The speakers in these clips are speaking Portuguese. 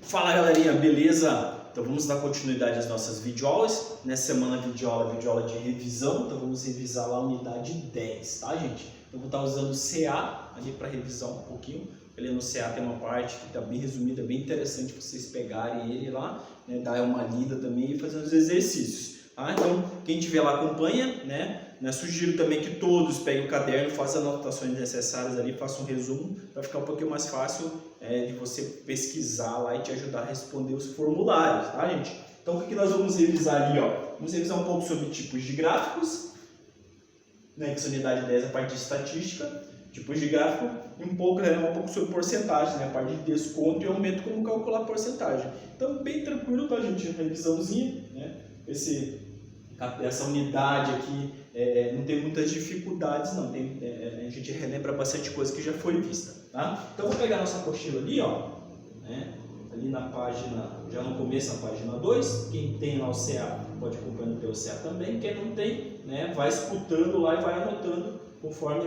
Fala galerinha, beleza? Então vamos dar continuidade às nossas videoaulas. Nessa semana videoaula de revisão, então vamos revisar lá a unidade 10, tá gente? Então vou estar usando o CA ali para revisar um pouquinho. Ali no CA tem uma parte que está bem resumida, bem interessante vocês pegarem ele lá, né, dar uma lida também e fazer os exercícios. Tá? Então quem estiver lá acompanha, né? Sugiro também que todos peguem o caderno, façam as anotações necessárias ali, façam um resumo para ficar um pouquinho mais fácil de você pesquisar lá e te ajudar a responder os formulários, tá gente? Então o que nós vamos revisar ali, ó? Vamos revisar um pouco sobre tipos de gráficos, né, que essa unidade 10 é a parte de estatística, tipos de gráfico, e um pouco sobre porcentagem, né, a parte de desconto e aumento, como calcular a porcentagem. Então bem tranquilo, tá gente? Revisãozinha, né? Essa unidade aqui não tem muitas dificuldades, não. A gente relembra bastante coisa que já foi vista, tá? Então vou pegar nossa apostila ali, ó, né? Ali na página, já no começo, na página 2. Quem tem lá o CA pode acompanhar pelo CA também. Quem não tem, né, vai escutando lá e vai anotando conforme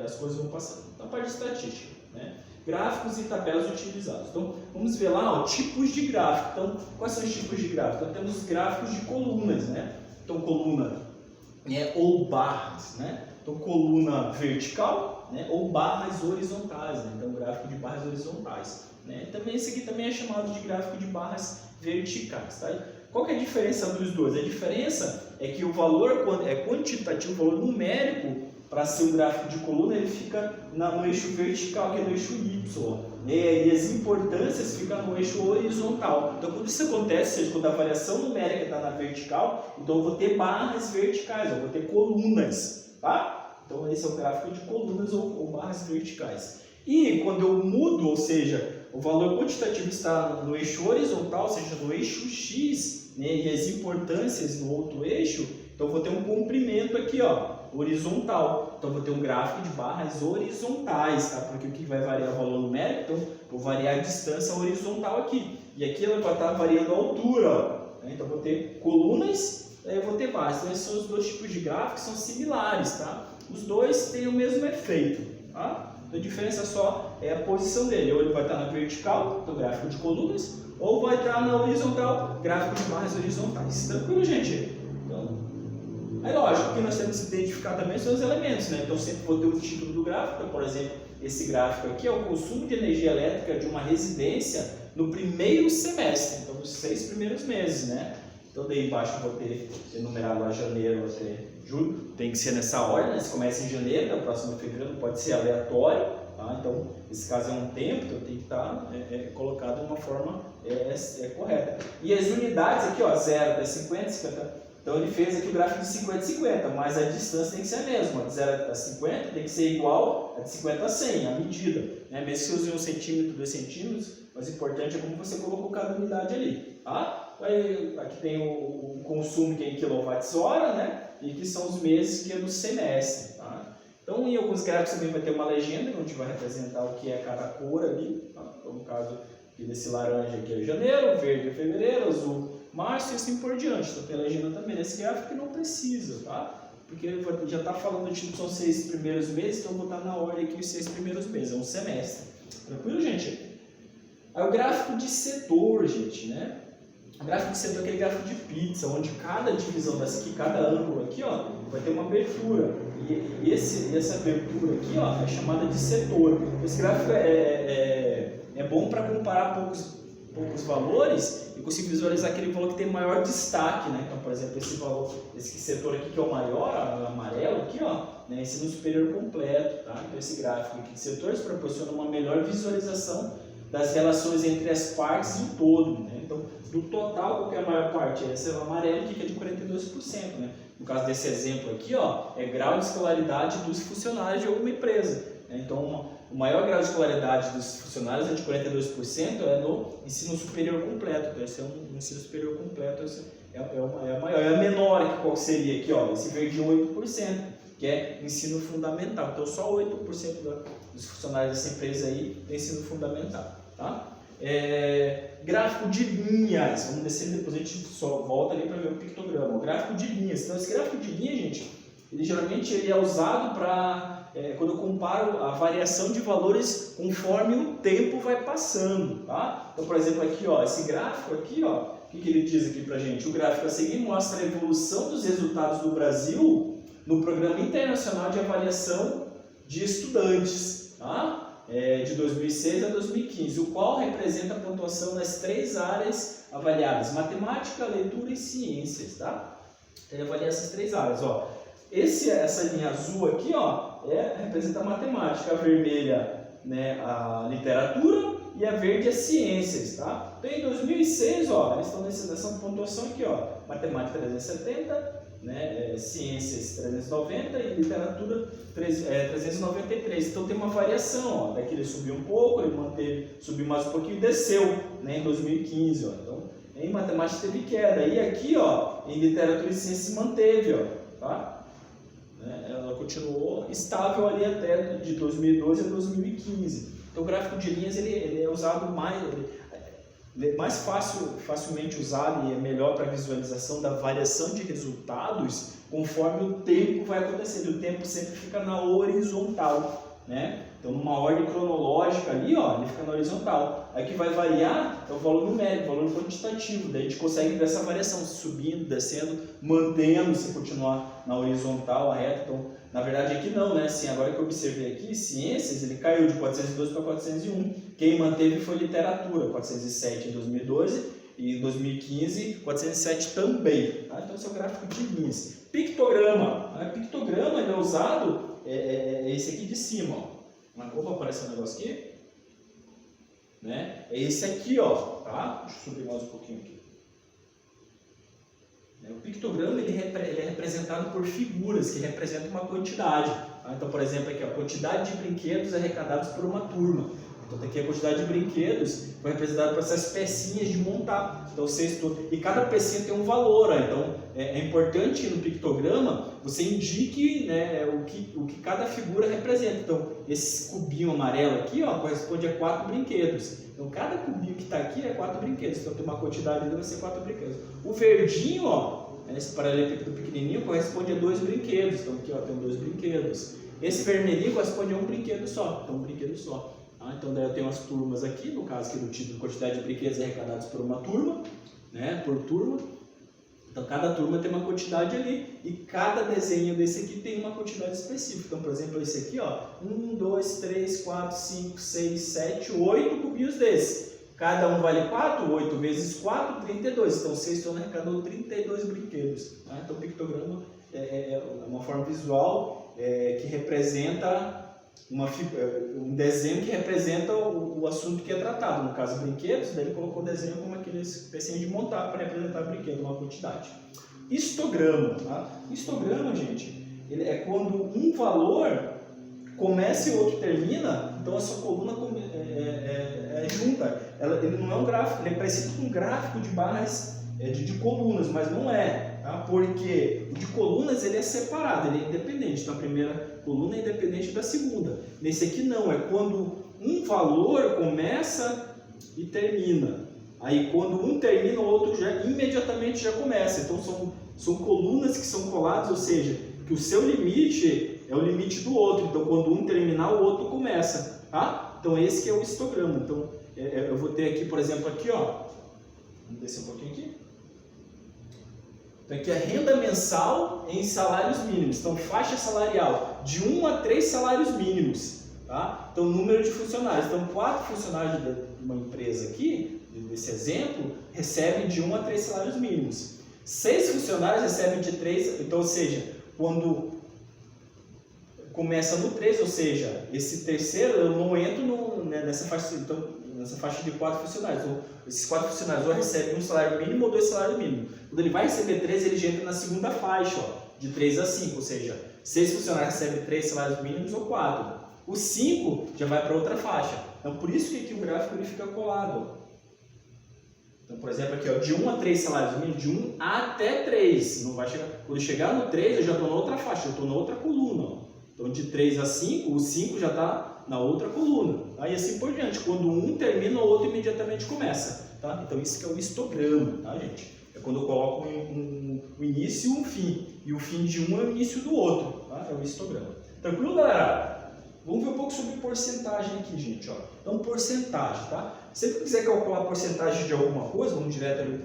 as coisas vão passando. Então, a parte de estatística, né? Gráficos e tabelas utilizados. Então, vamos ver lá, ó, tipos de gráfico. Então, quais são os tipos de gráfico? Então, temos gráficos de colunas, né? Então, coluna ou barras, né? Então, coluna vertical, né? Ou barras horizontais, né? Então, gráfico de barras horizontais, né? Também, esse aqui também é chamado de gráfico de barras verticais, tá? Qual que é a diferença dos dois? A diferença é que o valor é quantitativo, o valor numérico, para ser um gráfico de coluna, ele fica no eixo vertical, que é no eixo Y. E as importâncias ficam no eixo horizontal. Então, quando isso acontece, ou seja, quando a variação numérica está na vertical, então eu vou ter barras verticais, eu vou ter colunas, tá? Então, esse é o gráfico de colunas ou barras verticais. E quando eu mudo, ou seja, o valor quantitativo está no eixo horizontal, ou seja, no eixo X, né, e as importâncias no outro eixo, então eu vou ter um comprimento aqui, ó, horizontal. Então, eu vou ter um gráfico de barras horizontais, tá? Porque o que vai variar o valor numérico, então, vou variar a distância horizontal aqui. E aqui ela vai estar variando a altura, ó. Então, eu vou ter colunas, eu vou ter barras. Então, esses são os dois tipos de gráficos, são similares, tá? Os dois têm o mesmo efeito, tá? Então, a diferença só é a posição dele. Ou ele vai estar na vertical, então, gráfico de colunas, ou vai estar na horizontal, gráfico de barras horizontais. Tranquilo, gente? Então, aí, lógico, o que nós temos que identificar também são os elementos, né? Então, sempre vou ter o título do gráfico. Então, por exemplo, esse gráfico aqui é o consumo de energia elétrica de uma residência no primeiro semestre, então, nos 6 primeiros meses, né? Então, daí embaixo eu vou ter enumerado lá janeiro até julho. Tem que ser nessa ordem, né? Se começa em janeiro, então, próximo fevereiro, pode ser aleatório, tá? Então, esse caso é um tempo, então tem que estar colocado de uma forma correta. E as unidades aqui, ó, 0 até 50, 50. Então ele fez aqui o gráfico de 50 a 50, mas a distância tem que ser a mesma. De 0 a 50 tem que ser igual a de 50 a 100, a medida, né? Mesmo que você use 1 centímetro, 2 centímetros, mas o importante é como você colocou cada unidade ali, tá? Aí, aqui tem o consumo, que é em quilowatts-hora, né? E aqui são os meses, que é no semestre, tá? Então, em alguns gráficos também vai ter uma legenda, onde vai representar o que é cada cor ali, tá? Então, no caso aqui desse laranja aqui é janeiro, verde é fevereiro, azul março e assim por diante. Então tem a legenda também nesse gráfico que não precisa, tá? Porque ele já está falando de tipo, são 6 primeiros meses, então eu vou botar na ordem aqui os 6 primeiros meses, é um semestre. Tranquilo, gente? Aí o gráfico de setor, gente, né? O gráfico de setor é aquele gráfico de pizza, onde cada divisão dessa aqui, cada ângulo aqui, ó, vai ter uma abertura. E essa abertura aqui, ó, é chamada de setor. Esse gráfico é bom para comparar poucos valores e conseguir visualizar aquele valor que tem maior destaque, né? Então, por exemplo, esse valor, esse setor aqui que é o maior, o amarelo aqui, ó, né? Ensino superior completo, tá? Então, esse gráfico aqui de setores proporciona uma melhor visualização das relações entre as partes e o todo, né? Então, do total, qual que é a maior parte? Esse é o amarelo, que é de 42%, né? No caso desse exemplo aqui, ó, é grau de escolaridade dos funcionários de alguma empresa, né? Então, o maior grau de escolaridade dos funcionários é de 42%, é no ensino superior completo. Então, esse é um ensino superior completo, esse é a maior. É a menor, que qual seria aqui, ó, esse verde 8%, que é ensino fundamental. Então, só 8% dos funcionários dessa empresa aí tem ensino fundamental, tá? Gráfico de linhas, vamos descer depois, a gente só volta ali para ver o pictograma. O gráfico de linhas. Então, esse gráfico de linha, gente, ele geralmente é usado para quando eu comparo a variação de valores conforme o tempo vai passando, tá? Então, por exemplo, aqui, ó, esse gráfico aqui, ó, o que ele diz aqui pra gente? O gráfico a seguir mostra a evolução dos resultados do Brasil no Programa Internacional de Avaliação de Estudantes, tá? De 2006 a 2015, o qual representa a pontuação nas 3 áreas avaliadas: matemática, leitura e ciências, tá? Então, ele avalia essas 3 áreas, ó. Essa linha azul aqui, ó, representa a matemática, a vermelha, né, a literatura e a verde as ciências, tá? Então, em 2006, ó, eles estão nessa pontuação aqui, ó, matemática 370, né, ciências 390 e literatura 393. Então tem uma variação, ó, daqui ele subiu um pouco, ele manteve, subiu mais um pouquinho e desceu, né, em 2015, ó. Então em matemática teve queda, e aqui, ó, em literatura e ciência se manteve, ó, tá? Ela continuou estável ali até de 2012 a 2015. Então o gráfico de linhas ele é usado mais facilmente usado e é melhor para a visualização da variação de resultados conforme o tempo vai acontecendo. O tempo sempre fica na horizontal, né? Então, numa ordem cronológica ali, ó, ele fica na horizontal. Aí que vai variar é o valor numérico, o valor quantitativo. Daí a gente consegue ver essa variação, subindo, descendo, mantendo, se continuar na horizontal, a reta. Então, na verdade aqui não, né? Assim, agora que eu observei aqui, ciências, ele caiu de 412 para 401. Quem manteve foi literatura, 407 em 2012 e em 2015, 407 também. Tá? Então, esse é o gráfico de linhas. Pictograma. Pictograma ele é usado, esse aqui de cima, ó. Opa, aparece um negócio aqui. Né? É esse aqui, ó. Tá? Deixa eu subir mais um pouquinho aqui. O pictograma ele é representado por figuras que representam uma quantidade. Tá? Então, por exemplo, aqui, a quantidade de brinquedos arrecadados por uma turma. Então, aqui a quantidade de brinquedos foi representada por essas pecinhas de montar. Então, e cada pecinha tem um valor. Ó. Então, é importante no pictograma você indique, né, o que cada figura representa. Então, esse cubinho amarelo aqui, ó, corresponde a 4 brinquedos. Então, cada cubinho que está aqui é 4 brinquedos. Então, tem uma quantidade ali, vai ser 4 brinquedos. O verdinho, ó, esse paralelepípedo pequenininho, corresponde a 2 brinquedos. Então, aqui, ó, tem 2 brinquedos. Esse vermelhinho corresponde a um brinquedo só. Então, um brinquedo só. Então, daí eu tenho as turmas aqui, no caso aqui do título, quantidade de brinquedos arrecadados por uma turma, né, por turma. Então, cada turma tem uma quantidade ali e cada desenho desse aqui tem uma quantidade específica. Então, por exemplo, esse aqui, ó, 1, 2, 3, 4, 5, 6, 7, 8 cubinhos desses. Cada um vale 4, 8 vezes 4, 32. Então, vocês estão arrecadando 32 brinquedos. Tá? Então, o pictograma é uma forma visual que representa um desenho que representa o assunto que é tratado. No caso, brinquedos, daí ele colocou o desenho como aqueles pecinhos de montar para representar brinquedo, uma quantidade. Histograma. Tá? Histograma, gente, ele é quando um valor começa e o outro termina, então a sua coluna junta. Ele não é um gráfico, ele é parecido com um gráfico de barras de colunas, mas não é. Tá? Porque o de colunas ele é separado, ele é independente. Então a primeira coluna é independente da segunda. Nesse aqui não, é quando um valor começa e termina. Aí quando um termina, o outro imediatamente já começa. Então são colunas que são coladas, ou seja, que o seu limite é o limite do outro. Então quando um terminar, o outro começa. Tá? Então esse que é o histograma. Então eu vou ter aqui, por exemplo, aqui, ó. Vamos descer um pouquinho aqui. Então aqui é renda mensal em salários mínimos. Então faixa salarial de 1 a 3 salários mínimos. Tá? Então número de funcionários. Então 4 funcionários de uma empresa aqui, desse exemplo, recebem de 1 a 3 salários mínimos. 6 funcionários recebem de 3, então, ou seja, quando começa no 3, ou seja, esse terceiro eu não entro nessa faixa, então, nessa faixa de 4 funcionários. Então, esses 4 funcionários ou recebem um salário mínimo ou 2 salários mínimos. Quando ele vai receber 3, ele já entra na segunda faixa, ó, de 3 a 5, ou seja, 6 funcionários recebem 3 salários mínimos ou 4. O 5 já vai para outra faixa. Então, por isso que aqui o gráfico ele fica colado. Ó. Então, por exemplo, aqui, ó, de 1 a 3 salários mínimos, de 1 até 3. Não vai chegar. Quando chegar no 3, eu já estou na outra faixa, eu estou na outra coluna. Ó. Então, de 3 a 5, o 5 já está na outra coluna. Tá? E assim por diante. Quando um termina, o outro imediatamente começa. Tá? Então, isso que é o histograma, tá, gente? É quando eu coloco o início e um fim. E o fim de um é o início do outro. Tá? É o histograma. Tranquilo, galera? Vamos ver um pouco sobre porcentagem aqui, gente. Ó. Então, porcentagem, tá? Sempre que quiser calcular a porcentagem de alguma coisa, vamos direto ali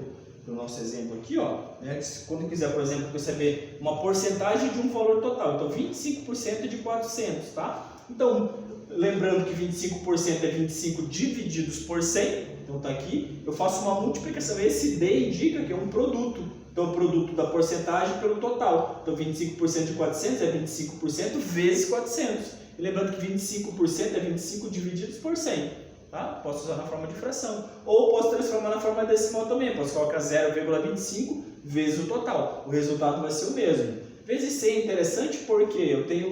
para o nosso exemplo aqui, ó. Né? Quando quiser, por exemplo, saber uma porcentagem de um valor total. Então, 25% de 400, tá? Então, lembrando que 25% é 25 divididos por 100. Então, tá aqui. Eu faço uma multiplicação. Esse D indica que é um produto. Então, o produto da porcentagem pelo total. Então, 25% de 400 é 25% vezes 400. E lembrando que 25% é 25 divididos por 100. Tá? Posso usar na forma de fração. Ou posso transformar na forma decimal também. Posso colocar 0,25 vezes o total. O resultado vai ser o mesmo. Vezes 100 é interessante porque eu tenho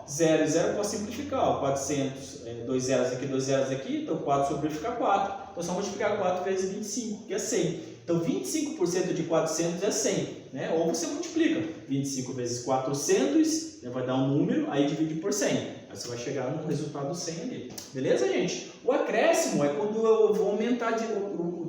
0 e 0, posso simplificar. 400, 2 zeros aqui, 2 zeros aqui. Então, 4 sobre fica 4. Então, só multiplicar 4 vezes 25, que é 100. Então, 25% de 400 é 100, né? Ou você multiplica 25 vezes 400, né? Vai dar um número, aí divide por 100. Aí você vai chegar no resultado 100 ali. Beleza, gente? O acréscimo é quando eu vou aumentar de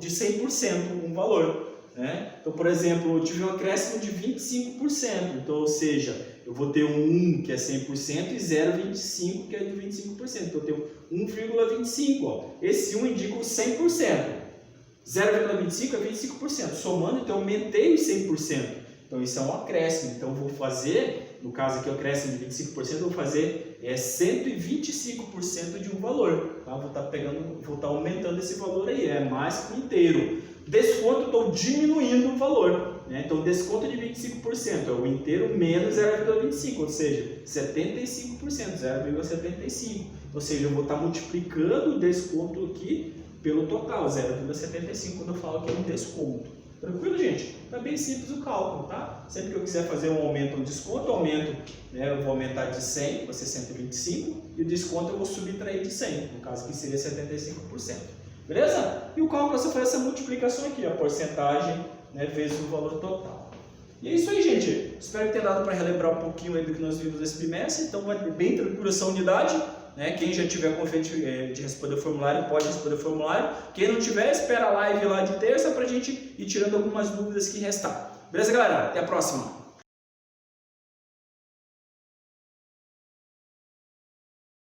100% um valor, né? Então, por exemplo, eu tive um acréscimo de 25%. Então, ou seja, eu vou ter um 1 que é 100% e 0,25 que é de 25%. Então, eu tenho 1,25. Esse 1 indica o 100%. 0,25 é 25%. Somando, então, aumentei os 100%. Então, isso é um acréscimo. Então, eu vou fazer, no caso aqui, o acréscimo de 25%, eu vou fazer 125% de um valor. Tá? Vou estar aumentando esse valor aí. É mais que o inteiro. Desconto, estou diminuindo o valor. Né? Então, desconto de 25% é o inteiro menos 0,25, ou seja, 75%, 0,75. Ou seja, eu vou estar multiplicando o desconto aqui pelo total, 0,75, quando eu falo que é um desconto. Tranquilo, gente? Tá bem simples o cálculo, tá? Sempre que eu quiser fazer um aumento ou um desconto, eu vou aumentar de 100 para ser 125, e o desconto eu vou subtrair de 100, no caso aqui seria 75%. Beleza? E o cálculo é só fazer essa multiplicação aqui, a porcentagem, né, vezes o valor total. E é isso aí, gente. Espero que tenha dado para relembrar um pouquinho aí do que nós vimos nesse bimestre. Então, vai bem tranquilo essa unidade. Né? Quem já tiver confiante de responder o formulário, pode responder o formulário. Quem não tiver, espera a live lá de terça para a gente ir tirando algumas dúvidas que restar. Beleza, galera? Até a próxima!